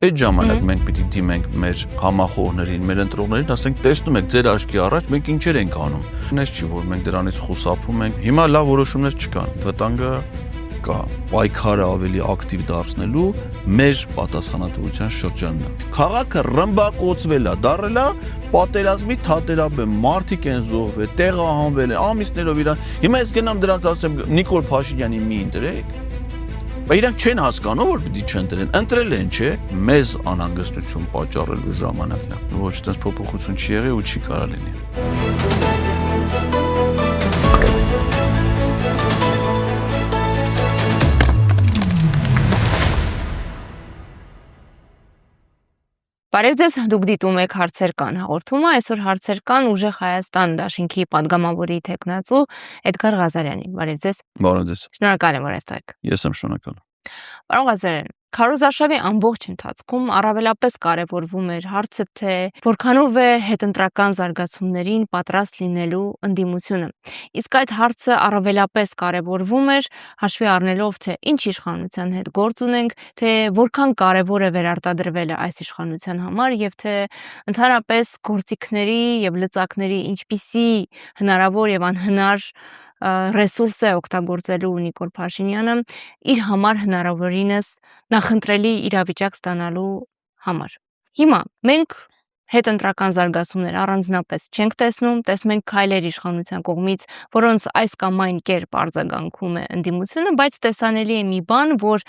Այդ ժամանակ մենք պիտի դիմենք մեր համախոհներին, մեր ընտրողներին, ասենք տեսնում եք ձեր աչքի առաջ մենք ինչեր ենք անում։ Այս չի որ մենք դրանից խուսափում ենք։ Հիմա լավ որոշումներ չկան։ Վտանգը կա։ Պայքարը ավելի ակտիվ դարձնելու մեր պատասխանատվության շրջանն է։ Քաղաքը ռմբակոծվել է, դարել է պատերազմի թատերաբեմ, մարդիկ են զոհվել, տեղահանվել են, ամիսներով իրան։ Հիմա ես գնամ դրանց ասեմ Նիկոլ Փաշինյանի մի ընտրեք։ Բայց իրանք չեն հասկանում, որ պիտի չընտրեն, ընտրել են, չէ՞, մեզ անհանգստություն պատճառելու ժամանակն է։ Ոչ այդպես փոփոխություն չի եղել ու չի կարա լինի։ Բարև ձեզ, դուք դիտում եք հարցեր կան հաղորդումը, այսօր հարցեր կան ուժեղ Հայաստան դաշինքի падգամավորի թեկնածու Էդգար Ղազարյանին։ Բարև ձեզ։ Բարև ձեզ։ Շնորհակալ եմ, որ այստեղ եք։ Ես եմ շնորհակալ։ Պարոն Ղազարյան, քարոզարշավի ամբողջ ընթացքում առավելապես կարևորվում էր հարցը, թե որքանով է հետընտրական զարգացումներին պատրաստ լինելու ընդդիմությունը։ Իսկ այդ հարցը առավելապես կարևորվում էր հաշվի առնելով, թե ինչ իշխանության հետ գործ ունենք, թե որքան կարևոր է վերարտադրվելը այս իշխանության համար եւ թե ընդհանրապես գործիքների եւ լծակների ինչպիսի հնարավոր եւ անհնար ռեսուրս է օգտագործելու Նիկոլ Փաշինյանը իր համար հնարավորինս նախընտրելի իրավիճակ ստանալու համար։ Հիմա մենք հետընտրական զարգացումներ առանձնապես չենք տեսնում ենք քայլեր իշխանության կողմից, որոնց այս կամ այն կերպ արձագանքում է ընդդիմությունը, բայց տեսանելի է մի բան, որ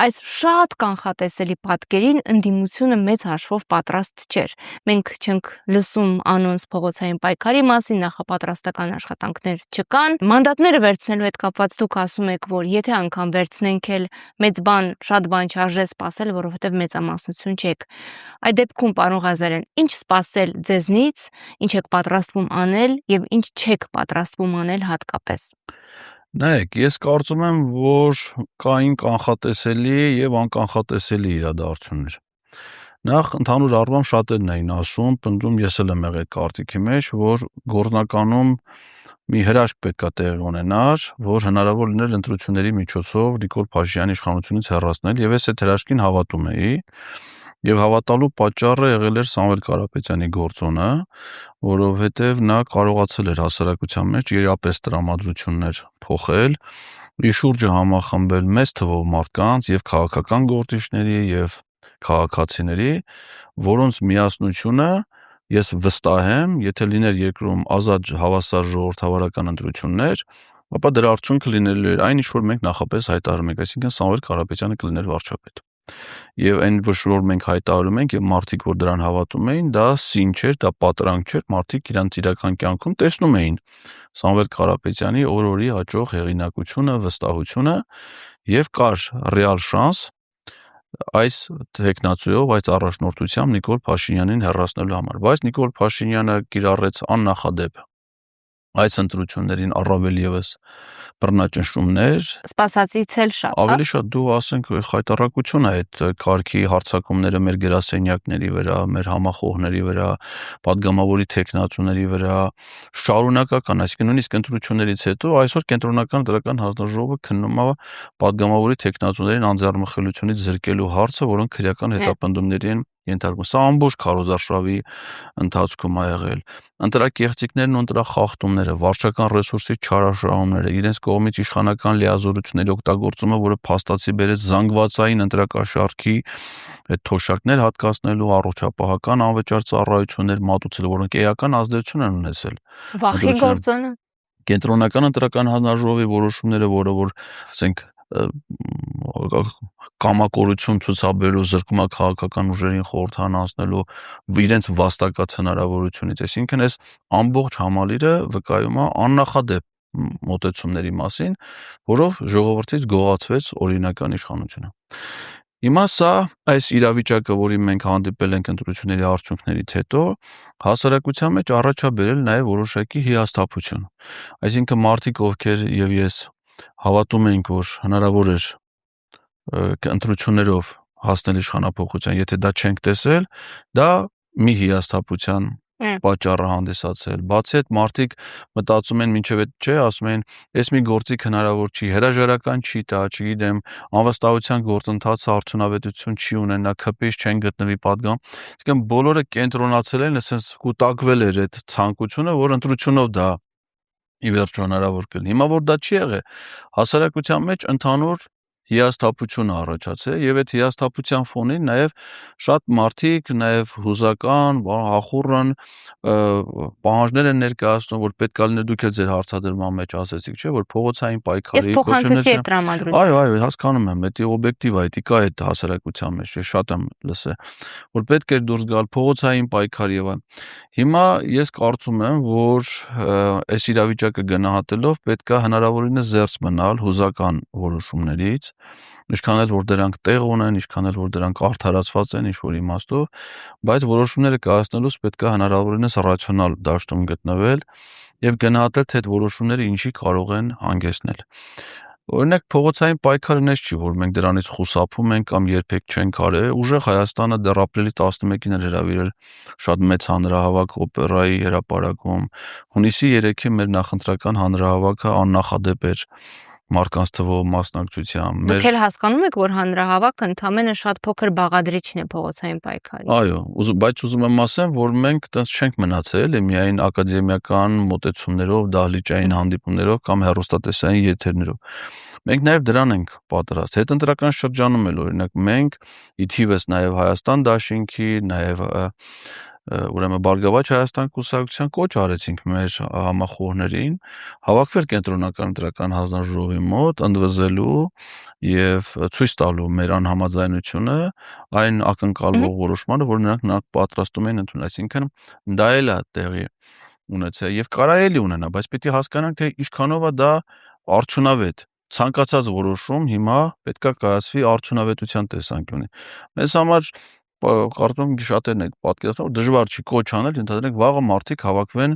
այս շատ կանխատեսելի պատկերին ընդդիմությունը մեծ հաշվով պատրաստ չէր։ Մենք չենք լսում անոնց փողոցային պայքարի մասին, նախապատրաստական աշխատանքներ չկան։ Մանդատները վերցնելու հետ կապված դուք ասում եք, որ եթե անգամ վերցնենք էլ մեծ բան, շատ բան չարժե սպասել, որովհետև մեծամասնություն չեք։ Այդ դեպքում, պարոն Ղազարյան, ինչ սպասել ձեզնից, ինչ եք պատրաստվում անել եւ ինչ չեք պատրաստվում անել հատկապես։ Նայեք, ես կարծում եմ, որ կային կանխատեսելի եւ անկանխատեսելի իրադարձություններ։ Նախ ընդհանուր առմամբ շատերն էին ասում, պնդում ես էլ եմ եղել կարծիքի մեջ, որ գործնականում մի հրաշք պետք է տեղի ունենար, որ հնարավոր լիներ ընտրությունների միջոցով Նիկոլ Փաշինյանի իշխանությունից հեռացնել, եւ ես այդ հրաշքին հավատում էի։ Եվ հավատալու պատճառը եղել էր Սամվել Կարապետյանի գործոնը, որովհետև նա կարողացել էր հասարակության մեջ իրապես տրամադրություններ փոխել, իր շուրջը համախմբել մեծ թվով մարդկանց եւ քաղաքական գործիչների եւ քաղաքացիների, որոնց միասնությունը ես վստահ եմ, եթե լիներ երկրում ազատ հավասար ժողովրդավարական ընտրություններ, ապա դրա արդյունքը լինելու էր այն, ինչ որ մենք նախապես հայտարարում ենք, այսինքն Սամվել Կարապետյանը կլիներ վարչապետ։ Եվ այն որ մենք հայտարարում ենք եւ մարդիկ որ դրան հավատում էին, դա սին չէր, դա պատրանք չէր, մարդիկ իրանց իրական կյանքում տեսնում էին Սամվել Կարապետյանի օր-օրի հաջող հեղինակությունը, վստահությունը եւ կար ռեալ շանս այս տեխնացիով, այս առաջնորդությամբ Նիկոլ Փաշինյանին հեռացնելու համար, բայց Նիկոլ Փաշինյանը կիրառեց աննախադեպ այս ընտրություններին առավել եւս բռնաճնշումներ, սպասածից էլ շատ, ավելի շատ դու ասենք խայտարակություն է այդ կարգի հարձակումները մեր գրասենյակների վրա, մեր համախոհների վրա, падգամավորի տեխնացուների վրա, շարունակական, այսինքն նույնիսկ ընտրություններից հետո այսօր կենտրոնական դրական հանձնաժողովը քննում է падգամավորի տեխնացուներին անձեռնմխելիությունից զրկելու հարցը, որոնք քրեական հետապնդումների են ենթարկվում։ Սա ամբողջ քարոզարշավի ընթացքում ա եղել։ Ընտրակեղծիքներն ու ընտրախախտումները, վարչական ռեսուրսի չարաշահումները, իրենց կողմից իշխանական լիազորությունների օգտագործումը, որը փաստացի բերեց զանգվածային ընտրակաշառքի այդ թոշակներ հատկացնելու, առողջապահական անվճար ծառայություններ մատուցելու, որոնք էական ազդեցություն են ունեցել։ Վախի գործոնը։ Կենտրոնական ընտրական հանձնաժողովի որոշումները, որը որ ասենք կամակորություն ցուցաբերելու, զրկումաքաղաքական ուժերին խորհրդան անցնելու իրենց վաստակած հնարավորությունից, այսինքն այս ամբողջ համալիրը վկայում է աննախադեպ մոտեցումների մասին, որով ժողովրդից գողացվեց օրինական իշխանությունը։ Հիմա սա այս իրավիճակը, որին մենք հանդիպել ենք ընտրությունների արդյունքներից հետո, հասարակության մեջ առաջ է բերել նաև որոշակի հիասթափություն։ Այսինքն մարդիկ, ովքեր եւ ես հավատում ենք, որ հնարավոր էր ընտրություններով հասնել իշխանափոխության, եթե դա չենք տեսել, դա մի հիասթափության պատճառը հանդիսացել։ Բացի այդ մարդիկ մտածում են մինչև այդ չէ, ասում են, այս մի գործիք հնարավոր չի, հրաժարական չի տա, չգիտեմ, անվստահության գործընթացը արդյունավետություն չի ունենա, քպից չեն գտնվի падգամ։ Իսկն բոլորը կենտրոնացել են, ասես կուտակվել էր այդ ցանկությունը, որ ընտրությունով դա ի վերջո հնարավոր կլինի։ Հիմա որ դա չի եղել, հասարակության մեջ ընդհանուր հիասթափություն առաջացել եւ այդ հիասթափության ֆոնին նաեւ շատ մարդիկ նաեւ հուզական, ախորան պահանջներ են ներկայացնում, որ պետք է լինի դուք էլ ձեր հարցադրման մեջ ասեցիք, չէ, որ փողոցային պայքարի Ես փոխանցեցի այդ տրամադրությունը։ Այո, հասկանում եմ, դա օբյեկտիվ է, դա է հասարակության մեջ, շատ եմ լսել, որ պետք է դուրս գալ փողոցային պայքար եւ այլն։ Հիմա ես կարծում եմ, որ այս իրավիճակը գնահատելով պետք է հնարավորինս զերծ մնալ հուզական որոշումներից, ինչքան էլ որ դրանք տեղ ունեն, ինչքան էլ որ դրանք արդարացված են ինչ-որ իմաստով, բայց որոշումները կայացնելուց պետք է հնարավորինս ռացիոնալ դաշտում գտնվել եւ գնահատել, թե այդ որոշումները ինչի կարող են հանգեցնել։ Օրինակ փողոցային պայքարը նես չի, որ մենք դրանից խուսափում ենք կամ երբեք չենք արել, ուժեղ Հայաստանը դեռ ապրիլի 11-ին էր հրավիրել շատ մեծ հանրահավաք օպերայի հրապարակում, հունիսի 3-ին մեր նախընտրական հանրահավաքը աննախադեպ էր մարդկանց թվով մասնակցությամբ։ Դուք էլ հասկանում եք, որ հանրահավաքը ընդամենը շատ փոքր բաղադրիչն է փողոցային պայքարի։ Այո, բայց ուզում եմ ասեմ, որ մենք տես չենք մնացել, միայն ակադեմիական մոտեցումներով, դահլիճային հանդիպումներով կամ հեռուստատեսային եթերներով։ Մենք նաև դրան ենք պատրաստ։ Հետընտրական շրջանում էլ օրինակ մենք ի թիվս նաև Հայաստան դաշինքի, նաև ուրեմն Բարգավաճ Հայաստան կուսակցության կոչ արեցինք մեր համախոհներին հավաքվել կենտրոնական ընտրական հանձնաժողովի մոտ, ընդվզելու եւ ցույց տալու մեր անհամաձայնությունը այն ակնկալվող որոշմանը, որ նրանք պատրաստում են ընդունել, այսինքն դա էլ է տեղի ունեցել եւ կարա էլի ունենա, բայց պիտի հասկանանք, թե ինչքանով է դա արդյունավետ ցանկացած որոշում հիմա պետքա կայացվի արդյունավետության տեսանկյունից։ Մեզ համար կարծում եմ շատերն եք պատկերացնում, դժվար չի կոչ անել, ընդհանրենք վաղը մարդիկ հավաքվեն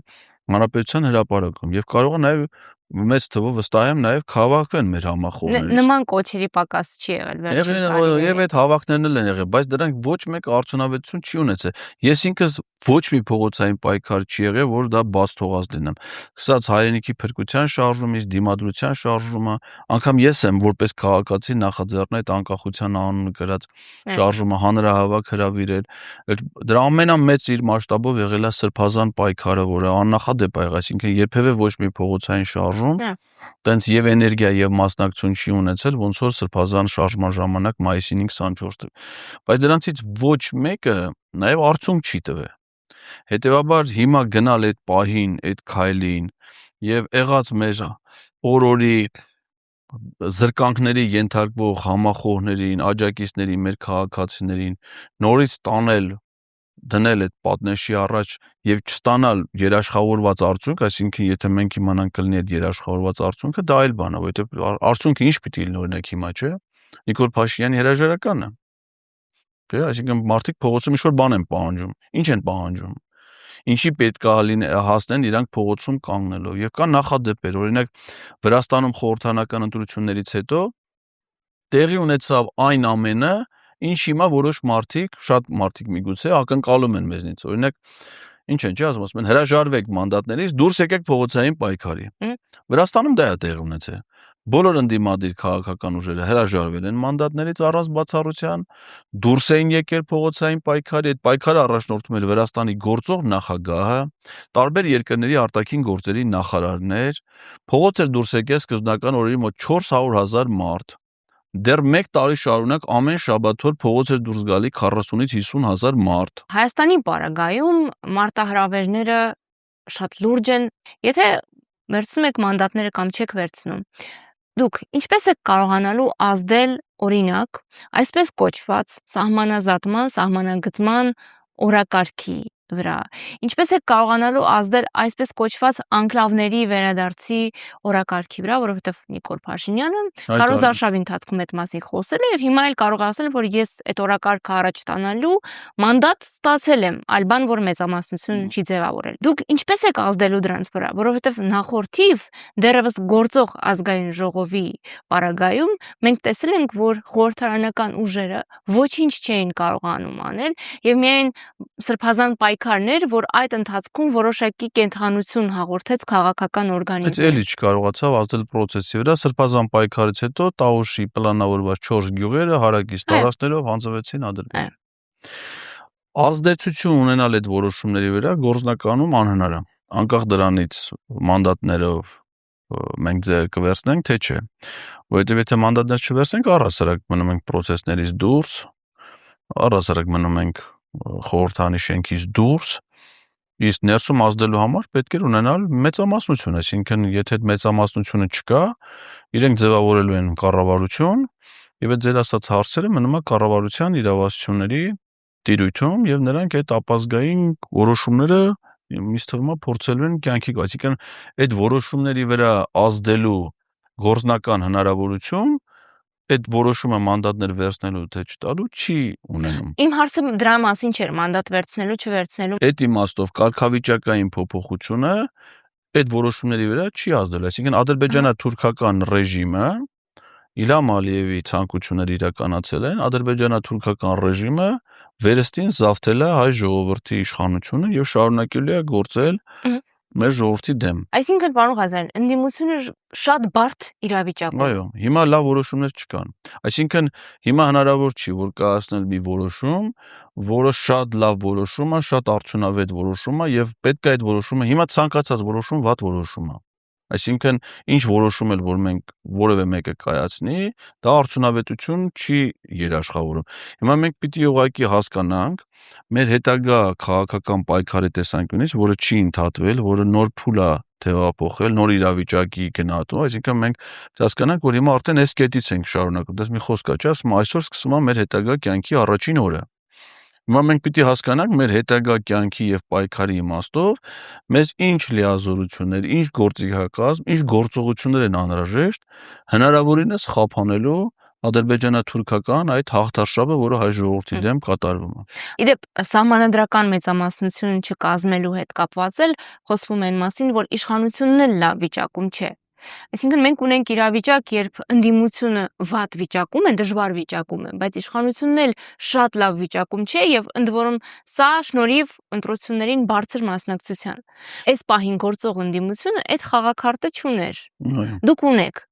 հանրապետության հրապարակում եւ կարող է նաեւ մեծ թվով վստահ եմ նաեւ քաղաքվեն մեր համախոհներից։ Նման կոչերի պակաս չի եղել վերջին տարիներին։ Եվ այդ հավաքներն էլ են եղել, բայց դրանք ոչ մեկը արդյունավետություն չի ունեցել։ Ես ինքս ոչ մի փողոցային պայքար չի եղել, որ դա բաց թողած լինեմ։ Սկսած հայրենիքի փրկության շարժումից, դիմադրության շարժումը, անգամ ես եմ որպես քաղաքացի նախաձեռնել այդ անկախության անունը գրած շարժումը հանրահավաք հրավիրել։ Դրա ամենամեծ իր մասշտաբով եղել է սրբազան պայքարը, որը աննախադեպ է եղել, այսինքն երբևէ ոչ մի փողոցային շարժում տենց եւ էներգիա եւ մասնակցություն չի ունեցել, ոնց որ սրբազան շարժման ժամանակ մայիսին 24-ը։ Բայց դրանցից ոչ մեկը նաեւ արդյունք չի տվել։ Հետևաբար հիմա գնալ այդ պահին, այդ քայլին եւ եղած մեր օրորի զրկանքների ենթարկվող համախոհներին, աջակիցներին, մեր քաղաքացիներին նորից տանել, դնել այդ պատնեշի առաջ եւ չստանալ երաշխավորված արդյունք, այսինքն եթե մենք իմանանք կլինի այդ երաշխավորված արդյունքը, դա այլ բան է, որովհետեւ արդյունքը ինչ պիտի լինի օրինակ հիմա, չէ՞։ Նիկոլ Փաշինյանի հրաժարականը։ Չէ՞, այսինքն մարդիկ փողոցում ինչ-որ բան են պահանջում։ Ինչ են պահանջում։ Ինչի պետք է հասնեն իրանք փողոցում կանգնելով եւ կա նախադեպեր, օրինակ Վրաստանում խորհրդանական ընտրություններից հետո տեղի ունեցավ այն ամենը, ինչ հիմա որոշ մարդիկ, շատ մարդիկ միգուցե ակնկալում են մեզնից, օրինակ ինչ են, չէ, ասում են հրաժարվեք մանդատներից, դուրս եկեք փողոցային պայքարի։ Վրաստանում դա է տեղի ունեցել։ Բոլոր ընդդիմադիր քաղաքական ուժերը հրաժարվել են մանդատներից առանց բացառության, դուրս էին եկել փողոցային պայքարի, այդ պայքարը առաջնորդում էր Վրաստանի գործող նախագահը, տարբեր երկրների արտաքին գործերի նախարարներ, փողոց էր դուրս եկել սկզբնական օրերի մոտ 400,000 մարդ։ Դեռ 1 տարի շարունակ ամեն շաբաթօր փողոց էր դուրս գալի 40-ից 50,000 մարդ։ Հայաստանի պարագայում մարտահրավերները շատ լուրջ են։ Եթե վերցնում եք մանդատները կամ չեք վերցնում, դուք ինչպես եք կարողանալու ազդել օրինակ այսպես կոչված սահմանազատման, սահմանագծման օրակարգի վրա։ Ինչպես եք կարողանալու ազդել այսպես կոչված անկլավների վերադարձի օրակարգի վրա, որովհետև Նիկոլ Փաշինյանը քարոզարշավի ընթացքում այդ մասին խոսել է եւ հիմա էլ կարող ասել, որ ես այդ օրակարգը առաջ տանալու մանդատ ստացել եմ, այլ բան, որ մեծամասնություն չի ձևավորել։ Դուք ինչպես եք ազդելու դրանց վրա, որովհետև նախորդիվ դեռևս գործող ազգային ժողովի պարագայում մենք տեսել ենք, որ խորհրդարանական ուժերը ոչինչ չէին կարողանում անել եւ միայն սրբազան պայքար պայքարներ, որ այդ ընթացքում որոշակի կենթանություն հաղորդեց քաղաքական Բայց օրգանիզմին։ էլի չկարողացավ ազդել process-ի վրա, սրբազան պայքարից հետո Տաուշի պլանավորված 4 գյուղերը հարակից տարածքներով հանձնվեցին Ադրբեջան։ Ազդեցություն ունենալ այդ որոշումների վրա գործնականում անհնար է։ Անկախ դրանից մանդատներով մենք ձեր կվերցնենք, թե չէ։ Որովհետև եթե մանդատներ չվերցնենք, առհասարակ մնում ենք process-ներից դուրս, առհասարակ մնում ենք խորհրդանի շենքից դուրս, իսկ ներսում ազդելու համար պետք է ունենալ մեծամասնություն, այսինքն եթե այդ մեծամասնությունը չկա, իրենք ձևավորելու են կառավարություն, եւ այդ ձեր ասած հարցերը մնում է կառավարության իրավասությունների տիրույթում եւ նրանք այդ ապազգային որոշումները ինձ թվում է փորձելու են կյանքի գալ, այսինքն այդ որոշումների վրա ազդելու գործնական հնարավորություն այդ որոշումը մանդատներ վերցնելու թե չտալու չի ունենում։ Իմ հարցը դրա մասին չէր, մանդատ վերցնելու, չվերցնելու։ Այդ իմաստով կարգավիճակային փոփոխությունը այդ որոշումների վրա չի ազդել, այսինքն ադրբեջանա-թուրքական ռեժիմը Իլհամ Ալիևի ցանկությունները իրականացել են, ադրբեջանա-թուրքական ռեժիմը վերստին զավթել է հայ ժողովրդի իշխանությունը եւ շարունակելու է գործել մեր ժողովրդի դեմ։ Այսինքն, պարոն Ղազարյան, ընդդիմությունը շատ բարդ իրավիճակում։ Այո, հիմա լավ որոշումներ չկան։ Այսինքն հիմա հնարավոր չի, որ կայացնել մի որոշում, որը շատ լավ որոշում է, շատ արդյունավետ որոշում է եւ պետք է այդ որոշումը հիմա ցանկացած որոշում վատ որոշում է։ Այսինքն ինչ որոշում էլ որ մենք որևէ մեկը կայացնի, դա արդյունավետություն չի երաշխավորում։ Հիմա մենք պիտի ուղղակի հասկանանք մեր հետագա քաղաքական պայքարի տեսանկյունից, որը չի ընդհատվել, որը նոր փուլ է տեղափոխել, նոր իրավիճակի գնահատում, այսինքն մենք հասկանանք, որ հիմա արդեն այս կետից ենք շարունակում։ Դες մի խոսք կա, չէ՞, ասում այսօր սկսվում է մեր հետագա կյանքի առաջին օրը։ Հիմա մենք պիտի հասկանանք մեր հետագա կյանքի եւ պայքարի իմաստով մեզ ինչ լիազորություններ, ինչ գործիքակազմ, ինչ գործողություններ են անհրաժեշտ հնարավորինս խափանելու ադրբեջանա-թուրքական այդ հաղթարշավը, որը հայ ժողովրդի դեմ կատարվում է։ Իդեպ սահմանադրական մեծամասնություն չկազմելու հետ կապված էլ խոսվում են մասին, որ իշխանությունն էլ լավ վիճակում չէ։ Այսինքն մենք ունենք իրավիճակ, երբ ընդդիմությունը վատ վիճակում է, դժվար վիճակում է, բայց իշխանությունն էլ շատ լավ վիճակում չէ եւ ընդ որում սա շնորհիվ ընտրություններին բարձր մասնակցության։ Այս պահին գործող ընդդիմությունը այդ խաղակարտը չուներ։ Դուք ունեք։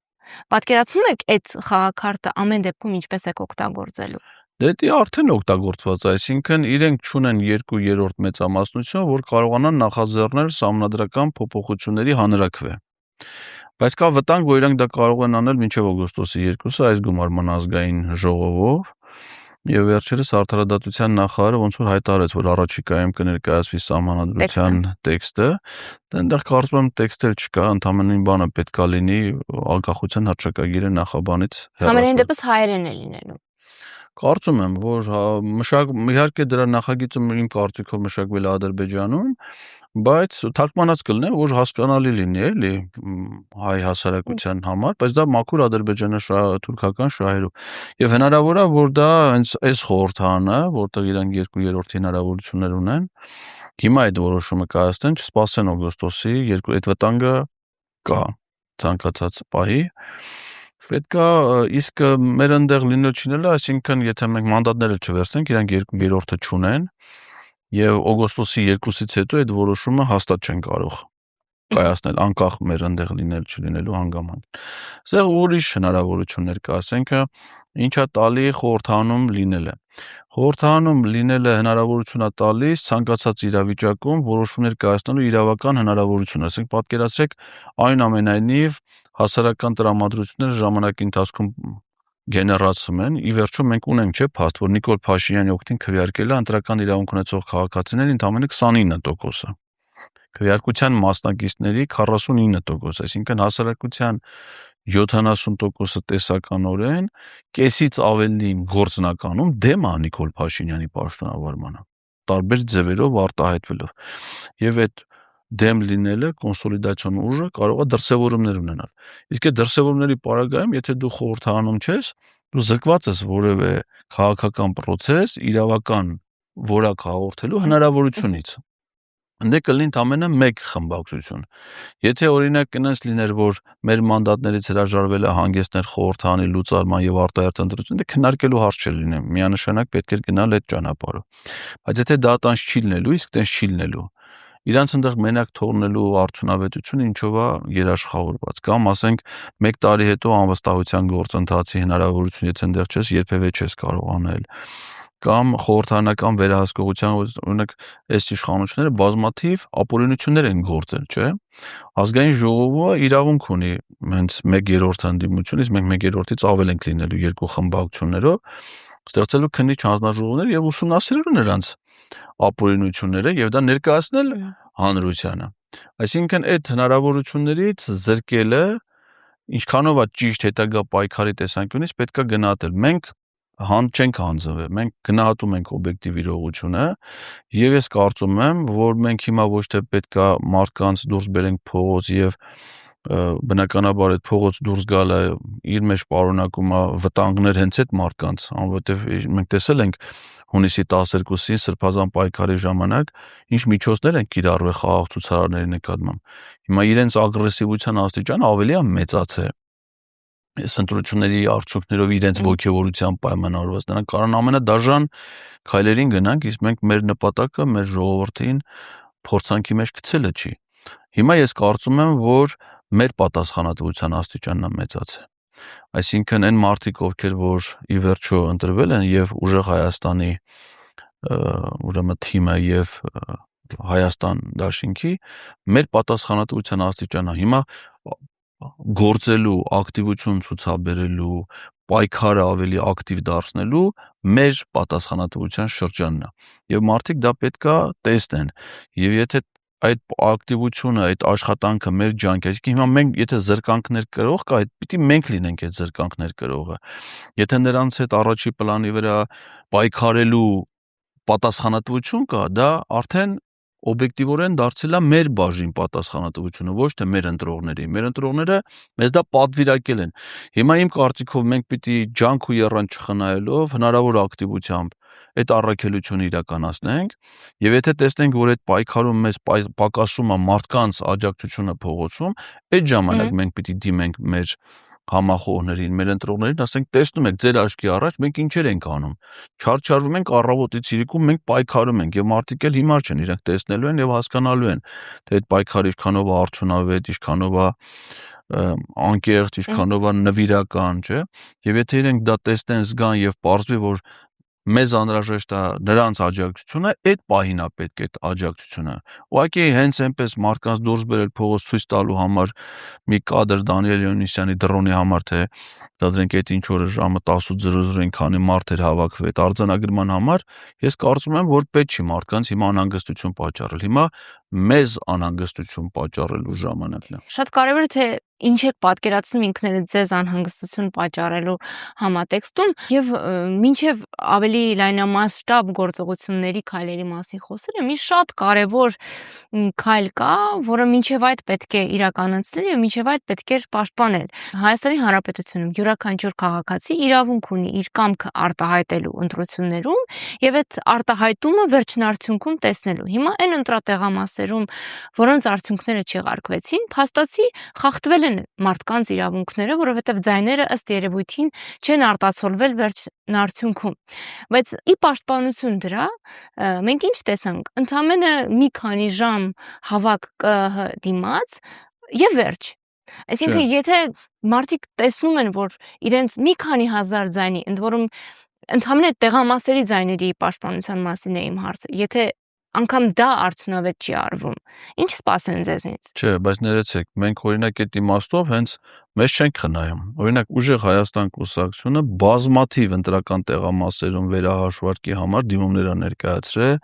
Պատկերացնում եք այդ խաղակարտը ամեն դեպքում ինչպես եք օգտագործելու։ Դե արդեն օգտագործված է, այսինքն իրենք չունեն 2/3 մեծամասնություն, որ կարողանան նախաձեռնել սահմանադրական փոփոխությունների հանրաքվե։ Բայց կա վտանգ, որ իրենք դա կարող են անել մինչև օգոստոսի 2-ը այս գումարման ազգային ժողովով, եւ վերջերս արդարադատության նախարարը ոնց որ հայտարարեց, որ առաջիկայում կներկայացվի սահմանադրության տեքստը, այնտեղ կարծում եմ տեքստ էլ չկա, ընդհանրապես մի բանը պետքա լինի անկախության հռչակագիրը նախաբանից Համենայն դեպս հայերեն է լինելու։ Կարծում եմ, որ իհարկե դրա նախագիծը իմ կարծիքով մշակվել է Ադրբեջանում, բայց թարգմանած կլինի, որ հասկանալի լինի, էլի հայ հասարակության համար, բայց դա մաքուր ադրբեջանա-թուրքական շահերով։ Եվ հնարավոր է, որ դա հենց այս խորհրդանը, որտեղ իրենք 2/3 հնարավորություններ ունեն, հիմա այդ որոշումը կայացնեն, չսպասեն օգոստոսի 2, այդ վտանգը կա ցանկացած պահի։ Պետքա իսկ մեր ընդեղ լինել չինելը, այսինքն եթե մենք մանդատները չվերցնենք, իրանք 2/3-ը չունեն եւ օգոստոսի 2-ից հետո այդ որոշումը հաստատ չեն կարող կայացնել անկախ մեր ընդեղ լինել չլինելու հանգամանք։ Սա ուրիշ հնարավորություններ կա, ասենք ինչա տալի խորհրդանում լինելը։ Խորհրդանում լինելը հնարավորություն է տալիս ցանկացած իրավիճակում որոշումներ կայացնելու իրավական հնարավորություն, ասենք պատկերացրեք այնուամենայնիվ հասարակական տրամադրությունները ժամանակի ընթացքում գեներացում են, ի վերջո մենք ունենք չէ փաստ, որ Նիկոլ Փաշինյանի օգտին քվեարկել է ընտրական իրավունք ունեցող քաղաքացիների ընդամենը 29%-ը։ Քվեարկության մասնակիցների 49%, այսինքն հասարակության 70%-ը տեսականորեն կեսից ավելին գործնականում դեմ է Նիկոլ Փաշինյանի պաշտոնավարմանը, տարբեր ձևերով արտահայտվելով։ Եվ այդ դեմ լինելը կոնսոլիդացիոն ուժը կարող է դրսևորումներ ունենալ։ Իսկ այդ դրսևորումների պարագայում, եթե դու խորհրդանում չես, դու զրկված ես որևէ քաղաքական process իրավական որակ հաղորդելու հնարավորությունից։ Դե կլինի ընդամենը մեկ խմբակցություն։ Եթե օրինակ կնես լիներ, որ մեր մանդատներից հրաժարվել է հանգեցներ խորհրդանի լուծարման եւ արտահերթ ընտրություն, դե քննարկելու հարց չէր լինի։ Միանշանակ պետք էր գնալ այդ ճանապարհով։ Բայց եթե դա տանց չի լինելու, իսկ տենց չի լինելու, իրանց այնտեղ մենակ թողնելու արդյունավետությունը ինչով է երաշխավորված, կամ ասենք 1 տարի հետո անվստահության գործընթացի հնարավորություն, եթե այնտեղ չես, երբևէ չես կարող անել, կամ խորհրդարանական վերահսկողության, օրինակ, այս իշխանությունները բազմաթիվ ապօրինություններ են գործել, չէ՞։ Ազգային ժողովը իրավունք ունի հենց 1/3 ընդդիմություն, իսկ մենք 1/3-ից ավել ենք լինելու երկու խմբակցություններով, ստեղծելու քննիչ հանձնաժողովներ եւ ուսումնասիրելու նրանց ապօրինությունները եւ դա ներկայացնել հանրությանը։ Այսինքն այդ հնարավորություններից զրկելը ինչքանով է ճիշտ հետագա պայքարի տեսանկյունից պետք է գնահատել։ Մենք չենք հանձնվել, մենք գնահատում ենք օբյեկտիվ իրողությունը եւ ես կարծում եմ, որ մենք հիմա ոչ թե պետք է մարդկանց դուրս բերենք փողոց եւ բնականաբար այդ փողոց դուրս գալը իր մեջ պարունակում է վտանգներ հենց այդ մարդկանց, որովհետեւ մենք տեսել ենք հունիսի 12-ի սրբազան պայքարի ժամանակ ինչ միջոցներ են կիրառվել խաղաղ ցուցարարների նկատմամբ։ Հիմա իրենց ագրեսիվության աստիճանը ավելի է մեծացել։ Այս ընտրությունների արդյունքներով իրենց ողջավորությամբ պայմանավորված նրանք կարող են ամենադաժան քայլերին գնանք, իսկ մենք մեր նպատակը մեր ժողովրդին փորձանքի մեջ գցելը չի։ Հիմա ես կարծում եմ, որ մեր պատասխանատվության աստիճանն է մեծացել։ Այսինքն այն մարդիկ, ովքեր որ ի վերջո ընտրվել են եւ ուժեղ Հայաստանի ուրեմն թիմը եւ Հայաստան դաշինքի, մեր պատասխանատվության աստիճանը հիմա գործելու, ակտիվություն ցուցաբերելու, պայքարը ավելի ակտիվ դարձնելու մեր պատասխանատվության շրջանն է։ Եվ մարդիկ դա պետքա տեսնեն։ Եվ եթե այդ ակտիվությունը, այդ աշխատանքը մեր ջանք է, այսինքն հիմա մենք եթե զրկանքներ կրող կա, պիտի մենք լինենք այդ զրկանքներ կրողը։ Եթե նրանց հետ առաջի պլանի վրա պայքարելու պատասխանատվություն կա, դա արդեն օբյեկտիվորեն դարձել է մեր բաժին պատասխանատվությունը, ոչ թե մեր ընտրողների։ Մեր ընտրողները մեզ դա պատվիրակել են։ Հիմա իմ կարծիքով մենք պիտի ջանք ու եռանց չխնայելով հնարավոր ակտիվությամբ այդ առաքելությունը իրականացնենք, եւ եթե տեսնենք, որ այդ պայքարում մեզ պակասում է մարդկանց աջակցությունը փողոցում, այդ ժամանակ մենք պիտի դիմենք մեր համախոհներին, մեր ընտրողներին, ասենք, տեսնում եք ձեր աչքի առաջ մենք ինչեր ենք անում։ Չարչարվում ենք առավոտից իրիկում, մենք պայքարում ենք եւ մարդիկ էլ հիմար չեն, իրենք տեսնելու են եւ հասկանալու են, թե այդ պայքարը ինչքանով է արդյունավետ, ինչքանով է անկեղծ, ինչքանով է նվիրական, չէ՞։ Եվ եթե իրենք դա տեսնեն, զգան եւ պարզվի, որ մեզ անհրաժեշտ է նրանց աջակցությունը, այդ պահին է պետք այդ աջակցությունը։ Ուղղակի հենց այնպես մարդկանց դուրս բերել փողոց ցույց տալու համար մի կադր Դանիել Հովհաննիսյանի դրոնի համար, թե դադրենք այդ ինչ օրը ժամը 18:00-ին քանի մարդ էր հավաքվել այդ արձանագրման համար, ես կարծում եմ, որ պետք չի մարդկանց հիմա անհանգստություն պատճառել։ Հիմա մեզ անհանգստություն պատճառելու ժամանակն է։ Շատ կարևոր է, թե ինչ եք պատկերացնում ինքներդ ձեզ անհանգստություն պատճառելու համատեքստում եւ մինչեւ ավելի լայնամասշտաբ գործողությունների քայլերի մասին խոսելը մի շատ կարևոր քայլ կա, որը մինչեւ այդ պետք է իրականացնել եւ մինչեւ այդ պետք է պաշտպանել։ Հայաստանի Հանրապետությունում յուրաքանչյուր քաղաքացի իրավունք ունի իր կամքը արտահայտելու ընտրություններում եւ այդ արտահայտումը վերջնարդյունքում տեսնելու։ Հիմա այն ընտրատեղամասերում, որոնց արդյունքները չեղարկվեցին, փաստացի խախտվել են մարդկանց իրավունքները, որովհետև ձայները ըստ երևույթին չեն արտացոլվել վերջնարդյունքում։ Բայց ի պաշտպանություն դրա, մենք ինչ տեսանք, ընդամենը մի քանի ժամ հավաք դիմաց եւ վերջ։ Այսինքն, եթե մարդիկ տեսնում են, որ իրենց մի քանի հազար ձայնի, ընդ որում ընդամենը տեղամասերի ձայների պաշտպանության մասին է իմ հարցը, եթե անգամ դա արդյունավետ չի արվում, ինչ սպասեն ձեզնից։ Չէ, բայց ներեցեք, մենք օրինակ այդ իմաստով հենց մեզ չենք խնայում։ Օրինակ ուժեղ Հայաստան կուսակցությունը բազմաթիվ ընտրական տեղամասերում վերահաշվարկի համար դիմումներ են ներկայացրել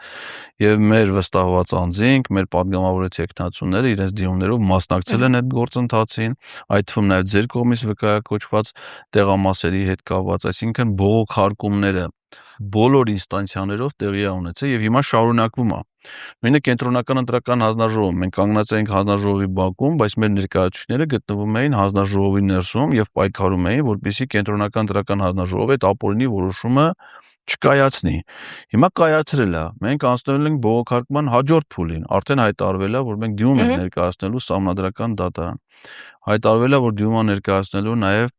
եւ մեր վստահված անձինք, մեր падգամավորի տեխնացուները իրենց դիմումներով մասնակցել են այդ գործընթացին, այդ թվում նաեւ ձեր կողմից վկայակոչված տեղամասերի հետ կապված, այսինքն բողոքարկումները բոլոր ինստանցիաներով տեղի է ունեցել եւ հիմա շարունակվում է։ Նույնը կենտրոնական ընտրական հանձնաժողովում մենք կանգնած էինք հանձնաժողովի բակում, բայց մեր ներկայացուցիչները գտնվում էին հանձնաժողովի ներսում եւ պայքարում էին, որպեսզի կենտրոնական ընտրական հանձնաժողովը այդ ապօրինի որոշումը չկայացնի։ Հիմա կայացրել է։ Մենք անցնել ենք բողոքարկման հաջորդ փուլին։ Արդեն հայտարարվել է, որ մենք դիմում ենք ներկայացնելու Սահմանադրական դատարան։ Հայտարարվել է, որ դիմում են ներկայացնելու նաև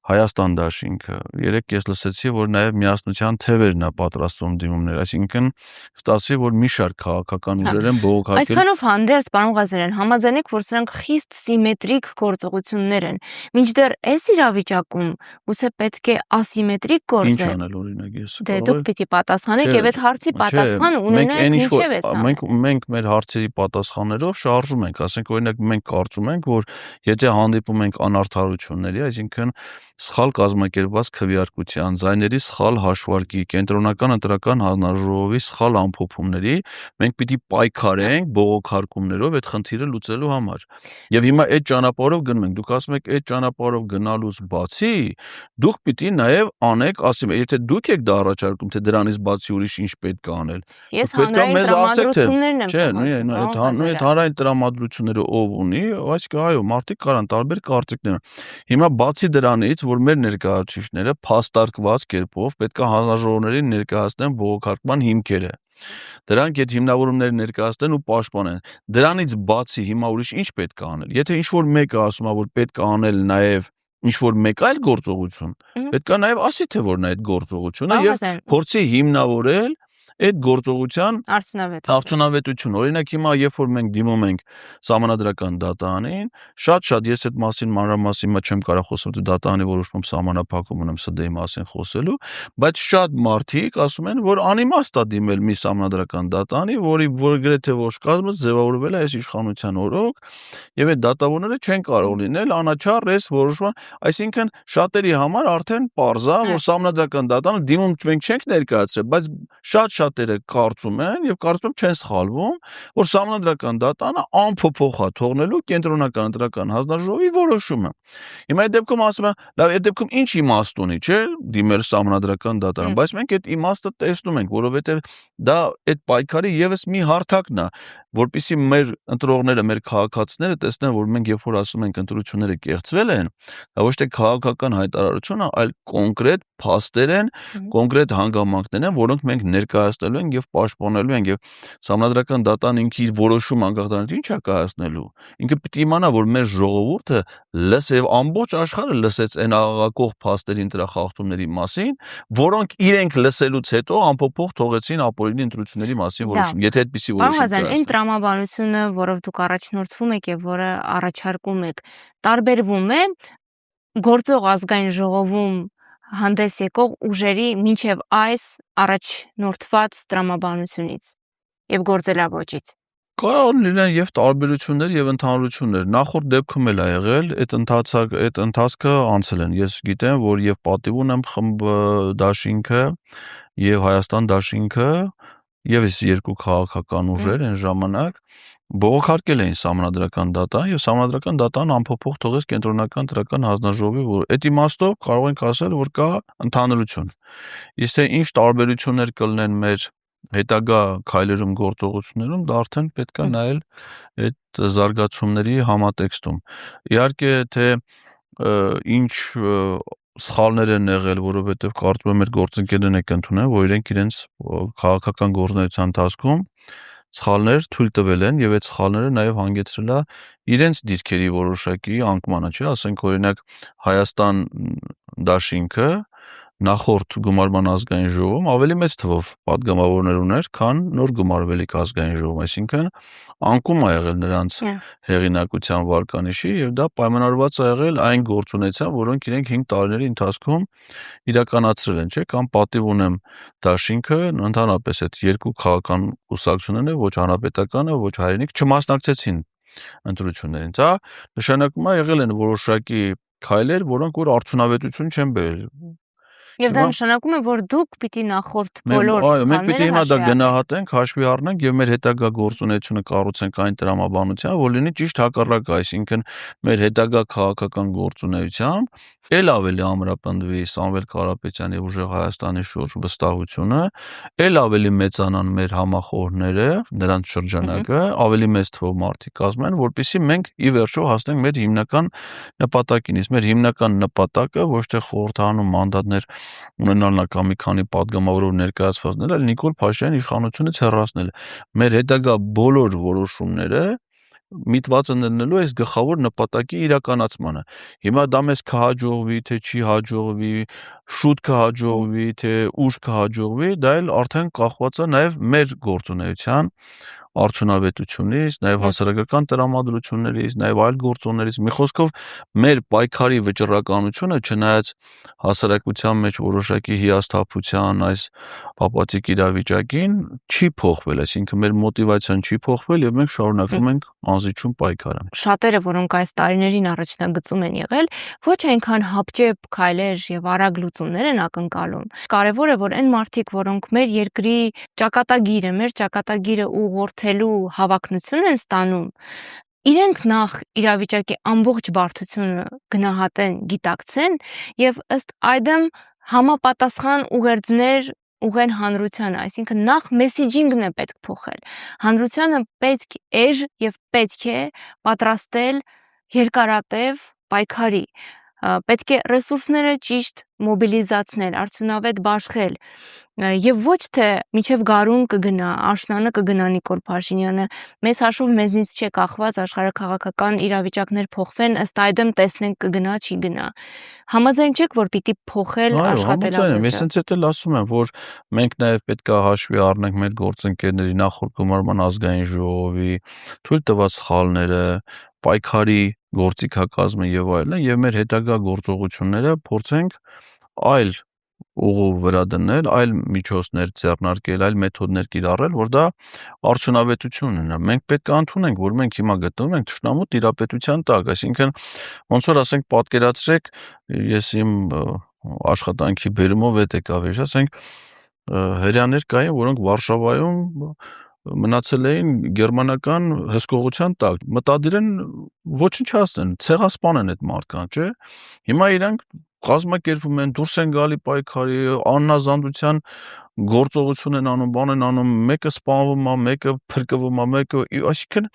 Հայաստան դաշինքը։ Երեք ես լսեցի, որ նաև միասնության թևերն է պատրաստում դիմումներ, այսինքն կստացվի, որ մի շարք քաղաքական ուժեր են բողոքարկել։ Այսքանով հանդերձ, պարոն Ղազարյան, համաձայնեք, որ սրանք խիստ սիմետրիկ գործողություններ են։ Մինչդեռ այս իրավիճակում ուսե պետք է ասիմետրիկ գործել։ Ինչ անել օրինակ ես։ Դե դուք պիտի պատասխանեք եւ այդ հարցի պատասխան ունենաք ինչեւ է սա։ Մենք մեր հարցերի պատասխաններով շարժում ենք, ասենք օրինակ մենք կարծում ենք, որ եթե հանդիպում ենք անարդարությունների, այսինքն սխալ կազմակերպված քվեարկության, ձայների սխալ հաշվարկի, կենտրոնական ընտրական հանձնաժողովի սխալ ամփոփումների, մենք պիտի պայքարենք բողոքարկումներով այդ խնդիրը լուծելու համար։ Եվ հիմա այդ ճանապարհով գնում ենք, դուք ասում եք այդ ճանապարհով գնալուց բացի, դուք պիտի նաև անեք, ասեմ, եթե դուք եք դա առաջարկում, թե դրանից բացի ուրիշ ինչ պետք է անել։ Ես հանրային տրամադրություններն եմ խոսում, այդ հանրային տրամադրությունները ով ունի, այսինքն այո, մարդիկ կարան տարբեր կարծիքներ։ Հիմա բացի դրանից, որ մեր ներկայացուցիչները փաստարկված կերպով պետք է հանրաժողովներին ներկայացնեն բողոքարկման հիմքերը։ Դրանք այդ հիմնավորումները ներկայացնեն ու պաշտպանեն։ Դրանից բացի հիմա ուրիշ ինչ պետք է անել։ Եթե ինչ-որ մեկը ասում է, որ պետք է аնել նաև ինչ-որ մեկ այլ գործողություն, պետք է նաև ասի, թե որն է այդ գործողությունը եւ փորձի հիմնավորել այդ գործողության արդյունավետություն։ Օրինակ հիմա երբ որ մենք դիմում ենք Սահմանադրական դատարանին, շատ ես այդ մասին մանրամասն հիմա չեմ կարող խոսել, դե դատարանի որոշում սահմանափակում ունեմ ՍԴ-ի մասին խոսելու, բայց շատ մարդիկ ասում են, որ անիմաստ է դիմել մի Սահմանադրական դատարանի, որի գրեթե ոչ կազմը ձևավորվել է այս իշխանության օրոք, եւ այդ դատավորները չեն կարող լինել անաչառ այս որոշման, այսինքն շատերի համար արդեն պարզ է, որ Սահմանադրական դատարանը դիմում մենք չենք ներկայացրել, բայց շատ-շատերը կարծում են եւ կարծում չեն սխալվում, որ Սահմանադրական դատարանը անփոփոխ է թողնելու կենտրոնական ընտրական հանձնաժողովի որոշումը։ Հիմա այդ դեպքում ասում են, լավ, այդ դեպքում ինչ իմաստ ունի, չէ՞, դիմել Սահմանադրական դատարան, բայց մենք այդ իմաստը տեսնում ենք, որովհետեւ դա այդ պայքարի եւս մի հարթակն է, որպեսզի մեր ընտրողները, մեր քաղաքացիները տեսնեն, որ մենք երբ որ ասում ենք ընտրությունները կեղծվել են, դա ոչ թե քաղաքական հայտարարություն է, այլ կոնկրետ փաստեր են, կոնկրետ հանգամանքներ են, որոնք մենք ներկայացնելու ենք եւ պաշտպանելու ենք եւ Սահմանադրական դատարանը ինքը իր որոշում անկախ դրանից ինչ է կայացնելու։ Ինքը պիտի իմանա, որ մեր ժողովուրդը լսել ամբողջ աշխարհը լսեց այն աղաղակող փաստերի ընտրախախտումների մասին, որոնք իրենք լսելուց հետո անփոփոխ թողեցին ապօրինի ընտրությունների մասին որոշում։ Եթե այդպիսի որոշում կա, այն տրամաբանությունը, որով դուք առաջնորդվում եք եւ որը առաջարկում եք, տարբերվում է գործող ազգային ժողովում հանդես եկող ուժերի մինչև այս առաջնորդված տրամաբանությունից եւ գործելավոճից։ Կարող լինեն եւ տարբերություններ եւ ընդհանրություններ։ Նախորդ դեպքում էլ ա եղել, այդ ընթացքը անցել են։ Ես գիտեմ, որ եւ պատիվ ունեմ խմբ դաշինքը եւ Հայաստան դաշինքը եւս երկու քաղաքական ուժեր այն ժամանակ բողոքարկել էին Սահմանադրական դատարան եւ Սահմանադրական դատարան անփոփոխ թողեց կենտրոնական ընտրական հանձնաժողովի, որ այդ իմաստով կարող ենք ասել, որ կա ընդհանրություն։ Իսկ թե ինչ տարբերություններ կլինեն մեր հետագա քայլերում գործողություններում, դա արդեն պետք է նայել այդ զարգացումների համատեքստում։ Իհարկե թե ինչ սխալներ են եղել, որովհետեւ կարծում եմ մեր գործընկերներն եք ընդունել, որ իրենց քաղաքական գործունեության ընթացքում սխալներ թույլ տվել են եւ այդ սխալները նաեւ հանգեցրել է իրենց դիրքերի որոշակի անկմանը, չէ՞, ասենք օրինակ Հայաստան դաշինքը նախորդ գումարման ազգային ժողովում ավելի մեծ թվով պատգամավորներ ուներ, քան նոր գումարվելիք ազգային ժողովում, այսինքն անկում է եղել նրանց հեղինակության վարկանիշի եւ դա պայմանավորված է եղել այն գործունեությամբ, որոնք իրենք 5 տարիների ընթացքում իրականացրել են, չէ՞, կամ պատիվ ունեմ դաշինքը, ընդհանրապես այդ երկու քաղաքական կուսակցությունները, ոչ հանրապետականը, ոչ հայրենիք չմասնակցեցին ընտրություններին։ Դա նշանակում է եղել են որոշակի քայլեր, որոնք որ արդյունավետություն չեն բերել։ Եվ դա նշանակում է, որ դուք պիտի նախորդ բոլոր մենք պիտի հիմա դա գնահատենք, հաշվի առնենք եւ մեր հետագա գործունեությունը կառուցենք այն տրամաբանությամբ, որ լինի ճիշտ հակառակը, այսինքն մեր հետագա քաղաքական գործունեությամբ ել ավելի ամրապնդվի Սամվել Կարապետյանի եւ Ուժեղ Հայաստանի շուրջ վստահությունը, ել ավելի մեծանան մեր համախոհները, նրանց շրջանակը, ավելի մեծ թվով մարդիկ կազմեն, որպեսզի մենք ի վերջո հասնենք մեր հիմնական նպատակին։ Իսկ մեր հիմնական նպատակը ոչ թե խորհրդարանում մանդատներ ունենալն է կամ մի քանի պատգամավորով ներկայացվածնել, այլ Նիկոլ Փաշինյանի իշխանությունից հեռացնել։ Մեր հետագա բոլոր որոշումները միտված են լինելու այս գլխավոր նպատակի իրականացմանը։ Հիմա դա մեզ կհաջողվի, թե չի հաջողվի, շուտ կհաջողվի, թե ուշ կհաջողվի, դա էլ արդեն կախված է նաև մեր գործունեության արդյունավետությունից, նաև հասարակական տրամադրություններից, նաև այլ գործոններից։ Մի խոսքով, մեր պայքարի վճռականությունը, չնայած հասարակության մեջ որոշակի հիասթափության այս ապատիկ իրավիճակին, չի փոխվել, այսինքն մեր մոտիվացիան չի փոխվել եւ մենք շարունակում ենք անզիջում պայքարը։ Շատերը, որոնք այս տարիներին առաջնագծում են եղել, ոչ այնքան հապճեպ քայլեր եւ արագ լուծումներ են ակնկալում։ Կարևոր է, որ այն մարդիկ, որոնք մեր երկրի ճակատագիրը ուղղորդելու հավակնություն են ստանում, իրենք նախ իրավիճակի ամբողջ բարդությունը գնահատեն, գիտակցեն եւ ըստ այդմ համապատասխան ուղերձներ ուղեն հանրությանը, այսինքն նախ մեսիջինգն է պետք փոխել։ Հանրությանը պետք էր եւ պետք է պատրաստել երկարատև պայքարի, պետք է ռեսուրսները ճիշտ մոբիլիզացնել, արդյունավետ բաշխել եւ ոչ թե միջև գարուն կգնա, աշնանը կգնա Նիկոլ Փաշինյանը, մեզ հաշվով մեզնից չէ կախված աշխարհաքաղաքական իրավիճակներ փոխվեն, ըստ այդմ տեսնենք կգնա, չի գնա։ Համաձայն չեք, որ պիտի փոխել աշխատելավեճը։ Ես հենց էլ ասում եմ, որ մենք նաև պետք է հաշվի առնենք մեր գործընկերների նախորդ գումարման ազգային ժողովի թույլ տված սխալները, պայքարի գործիքակազմը եւ այլն, եւ մեր հետագա գործողությունները փորձենք այլ ուղու վրա դնել, այլ միջոցներ ձեռնարկել, այլ մեթոդներ կիրառել, որ դա արդյունավետություն ունենա։ Մենք պետք է ընդունենք, որ մենք հիմա գտնվում ենք թշնամու տիրապետության տակ, այսինքն ոնց որ ասենք պատկերացրեք, ես իմ աշխատանքի բերումով եկավ, ասենք հрьяաներ կային, որոնք Վարշավայում մնացել էին գերմանական հսկողության տակ, մտադիր են ոչնչացնեն, ցեղասպանեն այդ մարդկանց, չէ՞։ Հիմա իրանք կազմակերպվում են, դուրս են գալի պայքարի, աննազանդության գործողություն են անում, բան են անում, մեկը սպանվում է, մեկը փրկվում է, մեկը, այսինքն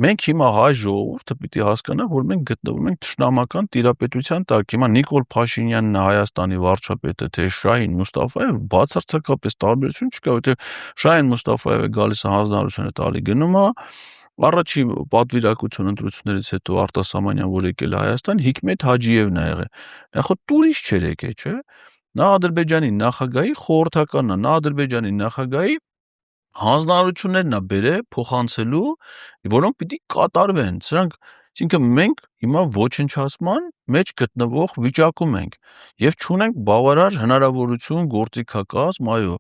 մենք հիմա հայ ժողովուրդը պիտի հասկանա, որ մենք գտնվում ենք թշնամական տիրապետության տակ։ Հիմա Նիկոլ Փաշինյանն է Հայաստանի վարչապետը, թե Շահին Մուստաֆաևը, բացարձակապես տարբերություն չկա, որովհետև Շահին Մուստաֆաևը գալիս է հանձնարարություն է տալի, գնում է առաջի պատվիրակություն ընտրություններից հետո արտասահմանյան որ եկել է Հայաստան, Հիկմետ Հաջիևն է եղել։ Նախ տուրիստ չէր եկել, չէ՞։ Նա Ադրբեջանի նախագահի խորհրդականն է, նա Ադրբեջանի նախագահի հանձնարարություններն է բերել փոխանցելու, որոնք պիտի կատարվեն։ Սրանք, այսինքն մենք հիմա ոչնչացման մեջ գտնվող վիճակում ենք եւ չունենք բավարար հնարավորություն գործիքակազմ, այո,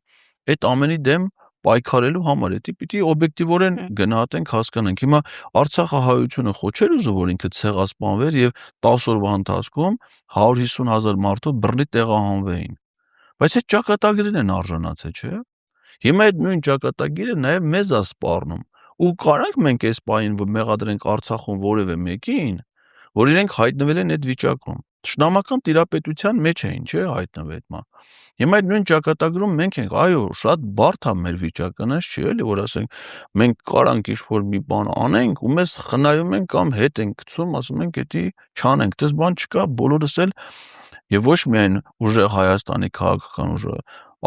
այդ ամենի դեմ պայքարելու համար, դա պիտի օբյեկտիվորեն գնահատենք, հասկանանք։ Հիմա Արցախը հայությունը խոչեր ուզում, որ ինքը ցեղասպանվեր եւ 10 օրվա ընթացքում 150,000 մարդու բռնի տեղահանվեին։ Բայց այդ ճակատագրին են արժանացել, չէ՞։ Հիմա այդ նույն ճակատագիրը նաև մեզ է սպառնում։ Ու կարանք մենք այս պահին մեղադրենք Արցախում որևէ մեկին, որ իրենք հայտնվել են այդ վիճակում։ Թշնամական տիրապետության մեջ էին, չէ՞, հայտնվել մա։ Հիմա այդ նույն ճակատագրում մենք ենք, այո, շատ բարդ է մեր վիճակը, նես չի էլի, որ ասենք մենք կարանք ինչ-որ մի բան անենք ու մեզ խնայում են կամ հետ են գցում, ասում ենք, դա չանենք, դες բան չկա, բոլորս էլ եւ ոչ միայն ուժեղ Հայաստանի քաղաքական ուժը,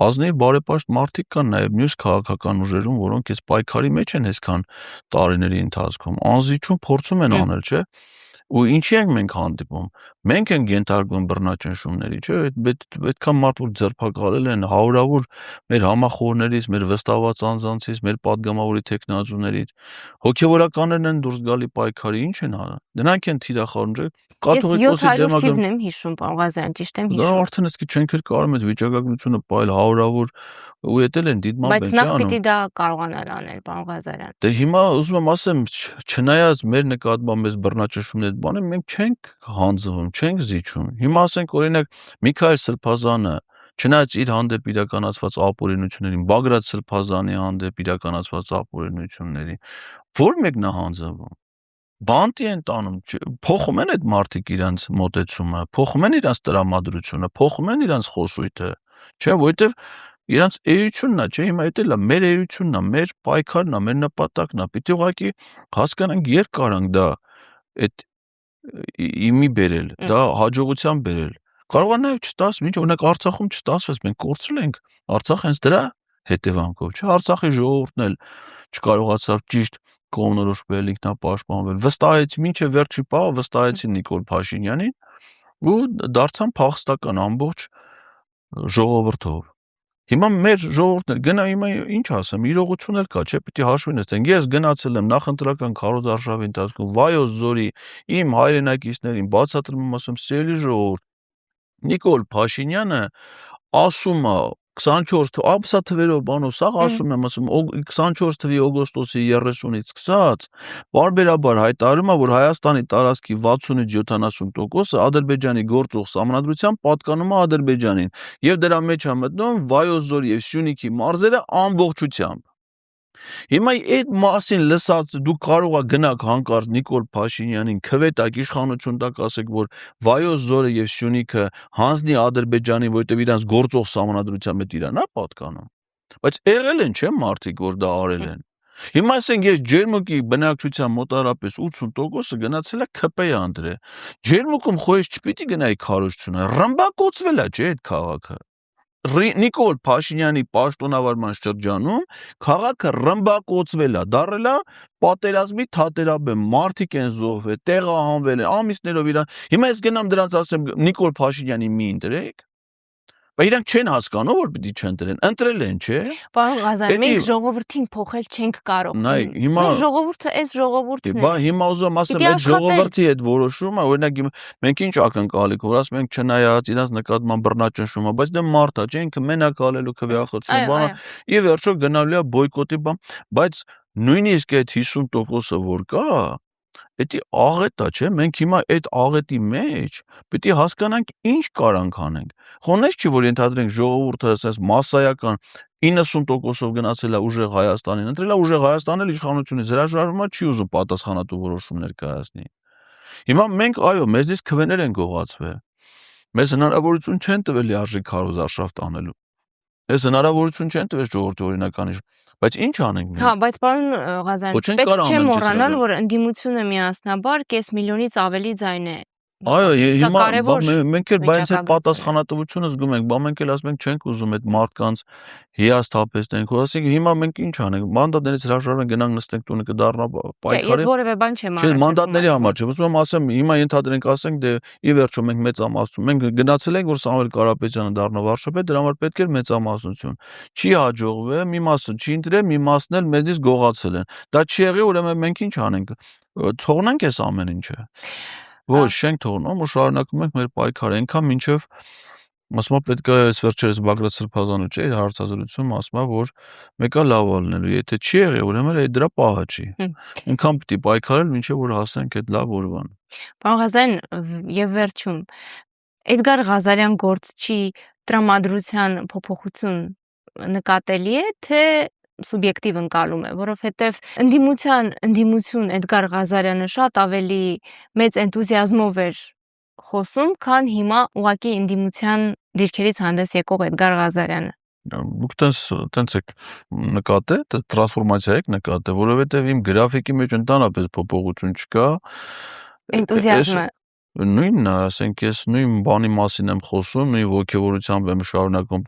ազնիվ բարեպաշտ մարդիկ կան նաև մյուս քաղաքական ուժերում, որոնք այս պայքարի մեջ են այսքան տարիների ընթացքում, անզիջում փորձում են անել, չէ՞։ Ու ինչի ենք մենք հանդիպում։ Մենք ենք ենթարկվում բռնաճնշումների, չէ՞։ Այդքան մարդ որ ձերբակալել են հարյուրավոր մեր համախոհներից, մեր վստահված անձանցից, մեր падգամավորի տեխնազուներից, հոգեվորականներն են դուրս գալի պայքարի, ինչ են անում։ Դրանք են թիրախավորում, չէ՞։ Ես 700 թիվն եմ հիշում, պարոն Ղազարյան, ճիշտ եմ հիշում։ Դա արդեն իսկ չենք կարող այդ վիճակագրությունը պայել հարյուրավոր ու եթել են դիտմամբ են բայց նախ պիտի դա կարողանալ անել, պարոն Ղազարյան։ Դե հիմա ուզում եմ ասեմ, չնայած մեր նկատմամբ այս բռնաճնշումների այդ բանը, մենք չենք հանձնվում, չենք զիջում։ Հիմա ասենք օրինակ Միքայել Սրբազանը, չնայած իր հանդեպ իրականացված ապօրինություններին, Բագրատ Սրբազանի հանդեպ իրականացված ապօրինություններին, որ մեկն է հանձնվում։ Բանտի են տանում, փոխում են այդ մարդիկ իրանց մոտեցումը, փոխում են իրանց տրամադրությունը, փոխում են իրանց խոսույթը, չէ՞, որովհետև իրանց էությունն է, չէ՞, հիմա դա մեր էությունն է, մեր պայքարն է, մեր նպատակն է, պիտի ուղղակի հասկանանք երբ կարանք դա այդ իմի բերել, դա հաջողության բերել։ Կարող է նաև չստացվի, ինչ օրինակ Արցախում չստացվեց, մենք կորցրել ենք Արցախ հենց դրա հետևանքով, չէ՞, Արցախի ժողովուրդն էլ չկարողացավ ճիշտ կողմնորոշվել, ինքնապաշտպանվել, վստահեցի, մինչև վերջի պահը վստահեցին Նիկոլ Փաշինյանին ու դարձան փախստական ամբողջ ժողովրդով։ Հիմա մեր ժողովուրդն էլ գնա հիմա ինչ ասեմ, իրողություն էլ կա, չէ՞, պիտի հաշվի նստենք։ Ես գնացել եմ նախընտրական քարոզարշավի ընթացքում Վայոց ձորի իմ հայրենակիցներին բացատրում եմ, ասում սիրելի ժողովուրդ, Նիկոլ Փաշինյանը ասում է 24 ամսա թվերով բանով սաղ ասում եմ, ասում 24 թվականի օգոստոսի 30-ից սկսած բարբերաբար հայտարարում է, որ Հայաստանի տարածքի 60-ից 70%-ը Ադրբեջանի գործող սահմանադրությամբ պատկանում է Ադրբեջանին եւ դրա մեջ է մտնում Վայոց ձորի եւ Սյունիքի մարզերը ամբողջությամբ։ Հիմա այդ մասին լսած դուք կարող եք գնաք հանկարծ Նիկոլ Փաշինյանին քվետակ իշխանություն տակ ասեք, որ Վայոց ձորը եւ Սյունիքը հանձնի Ադրբեջանին, որովհետեւ իրանց գործող սահմանադրությամբ հետ իրան է պատկանում։ Բայց եղել են, չէ՞, մարդիկ, որ դա արել են։ Հիմա ասենք ես Ջերմուկի բնակչության մոտարապես 80%-ը գնացել է ՔՊ-ի անդրե։ Ջերմուկում խոհես չպիտի գնայի քարոզչությունը, ռմբակոծվել է, չէ՞, այդ քաղաքը։ Նիկոլ Փաշինյանի պաշտոնավարման շրջանում քաղաքը ռմբակոծվել է, դարել է պատերազմի թատերաբեմ, մարդիկ են զոհվել, տեղահանվել են, ամիսներով իրան։ Հիմա ես գնամ դրանց ասեմ Նիկոլ Փաշինյանի մի ընտրեք, բայց իրանք չեն հասկանում, որ պիտի չընտրեն, ընտրել են, չէ՞։ Պարոն Ղազարյան, մենք ժողովրդին փոխել չենք կարող։ Նայ, հիմա մեր ժողովուրդը այս ժողովուրդն է։ Բա հիմա ուզում ասեմ, այդ ժողովրդի հետ որոշումը, օրինակ մենք ինչ ակնկալիք, որ ասում ենք չնայած իրանց նկատմամբ բռնաճնշումը, բայց դա մարդ է, չէ՞, ինքը մենակ ալելու քվեախոցում, բանը, ի վերջո գնալու է բոյկոտի բան, բայց նույնիսկ այդ 50%-ը որ կա, դա աղետ է, չէ՞, մենք հիմա այդ աղետի մեջ պիտի հասկանանք ինչ կարանք անենք։ Խոնես չի, որ ենթադրենք ժողովուրդը ասես massայական 90%-ով գնացել է ուժեղ Հայաստանին, ընտրել է ուժեղ Հայաստանն էլ իշխանությունից հրաժարվում է, չի ուզում պատասխանատու որոշումներ կայացնի։ Հիմա մենք այո, մեզնից քվեներ են գողացվել։ Մեզ հնարավորություն չեն տվել լիարժեք քարոզարշավ տանելու։ Մեզ հնարավորություն չեն տվել ժողովրդի օրինական բայց ինչ անենք մենք։ Հա, բայց պարոն Ղազարյան, պետք չէ մոռանալ, որ ընդդիմությունը միասնաբար կես միլիոնից ավելի ձայն է։ Այո, հիմա մենք էլ բայց այդ պատասխանատվությունը զգում ենք, բա մենք էլ ասում ենք չենք ուզում այդ մարդկանց հիասթափեցնենք, ասենք հիմա մենք ինչ անենք, մանդատներից հրաժարվենք, գնանք նստենք տունը կդառնա պայքարի։ Ես որևէ բան չեմ ասում։ Չէ, մանդատների համար չէ, ուզում եմ ասեմ, հիմա ենթադրենք ասենք դե ի վերջո մենք մեծամասնություն, մենք գնացել ենք որ Սամվել Կարապետյանը դառնա վարչապետ, դրա համար պետք էր մեծամասնություն։ Չի հաջողվել, մի մասը չի ընտրել, մի մասն էլ մեզից գողացել են։ Դա չի եղի, ուրեմն մենք ինչ անենք։ Թողնենք այս ամեն ինչը։ Ոչ, չենք թողնում ու շարունակում ենք մեր պայքարը, այնքան մինչև ասում եմ պետք է այս վերջերս Բագրատ Սրբազանը չէ, իր հարցազրույցում ասում է, որ մեկը լավ ալնելու, եթե չի եղել, ուրեմն այդ դրա պահը չի։ Այնքան պիտի պայքարել, մինչև որ հասնենք այդ լավ օրվան։ Պարոն Ղազարյան, եւ վերջում Էդգար Ղազարյան գործչի տրամադրության փոփոխություն նկատելի է, թե սուբյեկտիվ ընկալում է, որովհետև ընդդիմություն Էդգար Ղազարյանը շատ ավելի մեծ էնտուզիազմով էր խոսում, քան հիմա ուղղակի ընդդիմության դիրքերից հանդես եկող Էդգար Ղազարյանը։ Դուք տենց եք նկատել, տրանսֆորմացիա եք նկատել, որովհետև իմ գրաֆիկի մեջ ընդհանրապես փոփոխություն չկա։ Էնտուզիազմը նույնն է, ասենք ես նույն բանի մասին եմ խոսում, նույն ոգևորությամբ եմ շարունակում։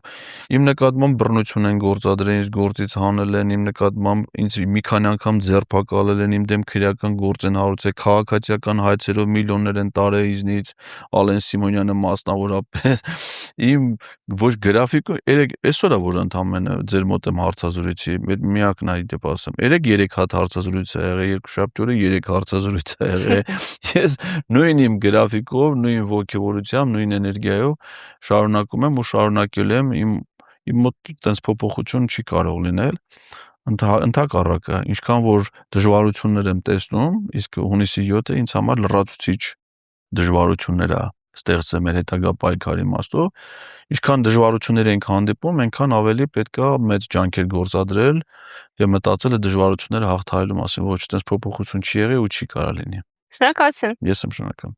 Իմ նկատմամբ բռնություն են գործադրել, ինձ գործից հանել են, իմ նկատմամբ ինձ մի քանի անգամ ձերբակալել են, իմ դեմ քրեական գործ են հարուցել, քաղաքացիական հայցերով միլիոններ են տարել ինձնից, Ալեն Սիմոնյանը մասնավորապես։ Իմ ոչ գրաֆիկը այսօր է որ ընդամենը ձեր մոտ եմ հարցազրույցի, միակն է դեպ ասեմ։ 3 հատ հարցազրույց է եղել, երկուշաբթի օրը 3 հարցազրույց է եղել։ Ես նույն իմ գրաֆիկով, նույն ոգևորությամբ, նույն էներգիայով շարունակում եմ ու շարունակել եմ, իմ մոտ տենց փոփոխություն չի կարող լինել։ Ընդհակառակը, ինչքան որ դժվարություններ եմ տեսնում, իսկ հունիսի 7-ը ինձ համար լրացուցիչ դժվարություններ է ստեղծել մեր հետագա պայքարի իմաստով, ինչքան դժվարություններ ենք հանդիպում, այնքան ավելի պետք է մեծ ջանքեր գործադրել եւ մտածել է դժվարությունները հաղթահարելու մասին, ոչ այդպես փոփոխություն չի եղել ու չի կարա լինի։ Շնորհակալություն։ Ես եմ շնորհակալ։